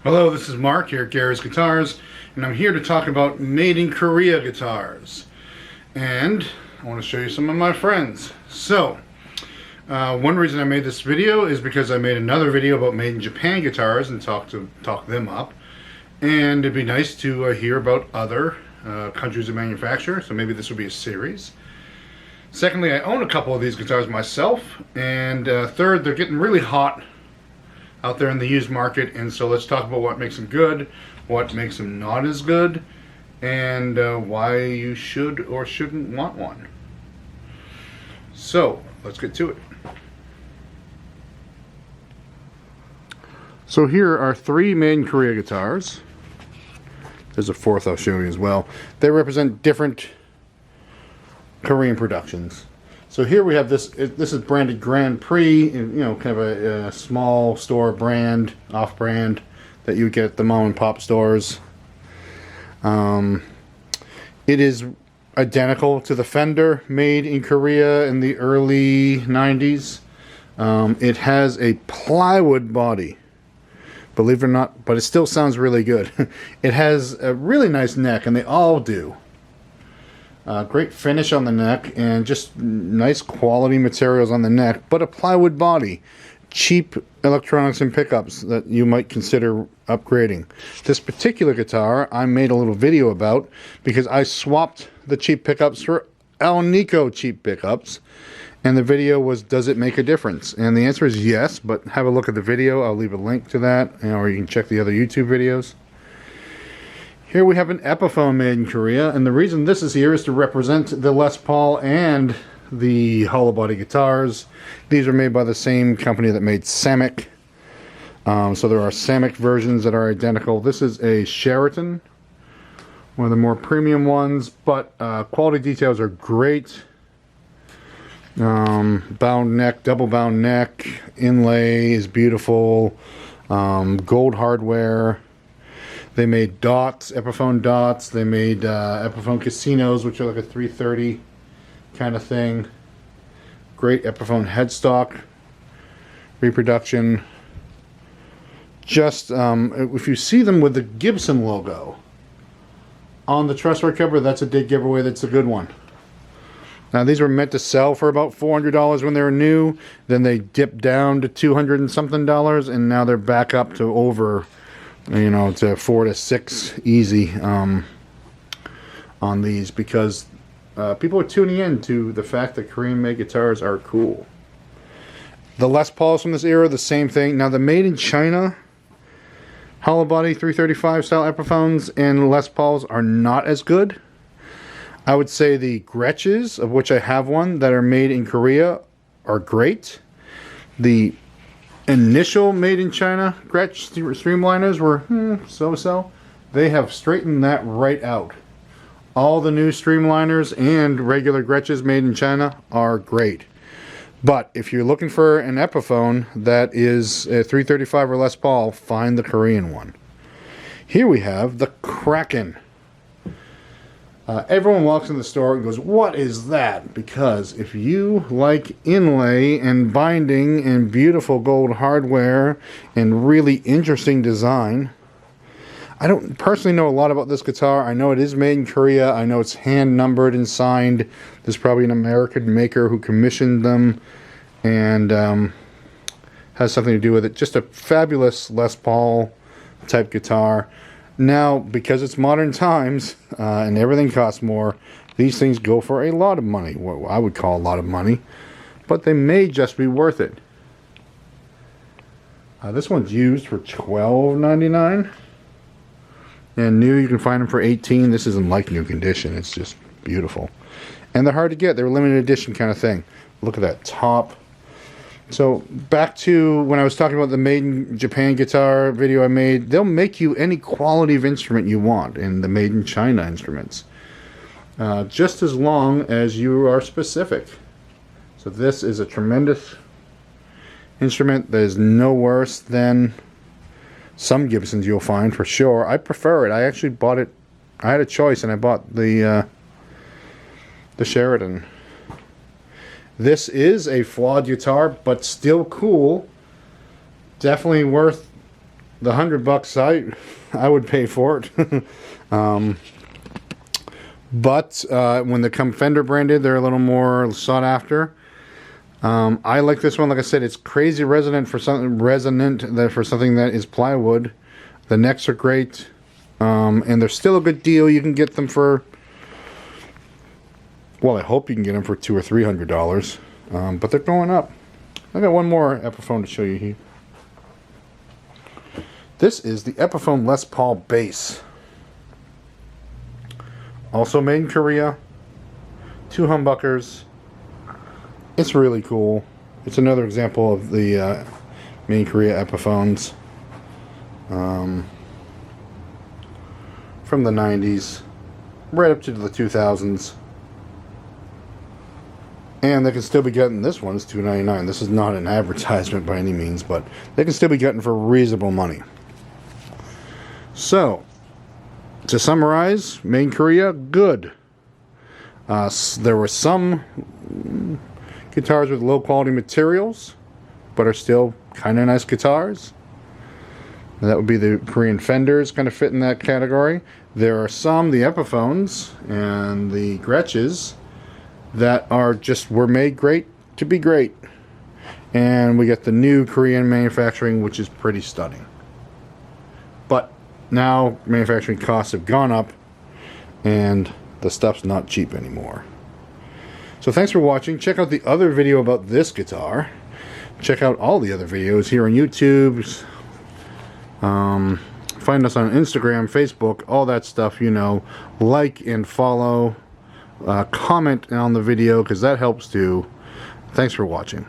Hello, this is Mark here at MIK Guitars, and I'm here to talk about made in Korea guitars. And I want to show you some of my friends. So, one reason I made this video is because I made another video about made in Japan guitars and talk them up. And it'd be nice to hear about other countries of manufacture, so maybe this will be a series. Secondly, I own a couple of these guitars myself, and third, they're getting really hot out there in the used market, and so let's talk about what makes them good, what makes them not as good, and why you should or shouldn't want one. So let's get to it. So here are three made in Korea guitars. There's a fourth I'll show you as well. They represent different Korean productions. So here we have this. This is branded Grand Prix, you know, kind of a small store brand, off-brand that you get at the mom and pop stores. It is identical to the Fender made in Korea in the early 90s. It has a plywood body, believe it or not, but it still sounds really good. It has a really nice neck, and they all do. Great finish on the neck and just nice quality materials on the neck, but a plywood body. Cheap electronics and pickups that you might consider upgrading. This particular guitar I made a little video about because I swapped the cheap pickups for Alnico cheap pickups, and the video was, does it make a difference? And the answer is yes, but have a look at the video. I'll leave a link to that, or you can check the other YouTube videos. Here we have an Epiphone made in Korea, and the reason this is here is to represent the Les Paul and the hollow body guitars. These are made by the same company that made MIK. So there are MIK versions that are identical. This is a Sheraton, one of the more premium ones, but quality details are great. Bound neck, double bound neck, inlay is beautiful, gold hardware. They made dots, Epiphone dots. They made Epiphone casinos, which are like a 330 kind of thing. Great Epiphone headstock reproduction. Just if you see them with the Gibson logo on the truss-rod cover, that's a dead giveaway. That's a good one. Now these were meant to sell for about $400 when they were new. Then they dipped down to $200 and something, and now they're back up to over, you know, to 4 to 6 easy on these, because people are tuning in to the fact that Korean made guitars are cool. The Les Pauls from this era, the same thing. Now the made in China hollow body 335 style Epiphones and Les Pauls are not as good. I would say the Gretches, of which I have one, that are made in Korea are great. The initial made in China Gretsch streamliners were so-so. They have straightened that right out. All the new streamliners and regular Gretches made in China are great. But if you're looking for an Epiphone that is a 335 or Les Paul, find the Korean one. Here we have the Kraken. Everyone walks in the store and goes, what is that? Because if you like inlay and binding and beautiful gold hardware and really interesting design, I don't personally know a lot about this guitar. I know it is made in Korea. I know it's hand numbered and signed. There's probably an American maker who commissioned them and has something to do with it. Just a fabulous Les Paul type guitar. Now, because it's modern times and everything costs more, these things go for a lot of money. What I would call a lot of money. But they may just be worth it. This one's used for $12.99. And new, you can find them for $18. This isn't like new condition. It's just beautiful. And they're hard to get. They're a limited edition kind of thing. Look at that top. So back to when I was talking about the made in Japan guitar video I made, they'll make you any quality of instrument you want in the made in China instruments. Just as long as you are specific. So this is a tremendous instrument that is no worse than some Gibsons you'll find for sure. I prefer it. I actually bought it. I had a choice and I bought the Sheraton. This is a flawed guitar, but still cool. Definitely worth the $100 I would pay for it. But when they come Fender branded, they're a little more sought after. I like this one. Like I said, it's crazy resonant for something that is plywood. The necks are great, and they're still a good deal. You can get them for, well, I hope you can get them for $200 or $300, but they're going up. I got one more Epiphone to show you here. This is the Epiphone Les Paul bass. Also made in Korea. 2 humbuckers. It's really cool. It's another example of the made in Korea Epiphones. From the 90s. Right up to the 2000s. And they can still be getting, this one is $299. This is not an advertisement by any means, but they can still be getting for reasonable money. So, to summarize, made in Korea, good. There were some guitars with low quality materials, but are still kind of nice guitars. And that would be the Korean Fenders, kind of fit in that category. There are some, the Epiphones and the Gretches, that are were made great to be great. And we get the new Korean manufacturing, which is pretty stunning. But now manufacturing costs have gone up and the stuff's not cheap anymore. So thanks for watching. Check out the other video about this guitar. Check out all the other videos here on YouTube. Find us on Instagram, Facebook, all that stuff, you know. Like and follow. Comment on the video because that helps too. Thanks for watching.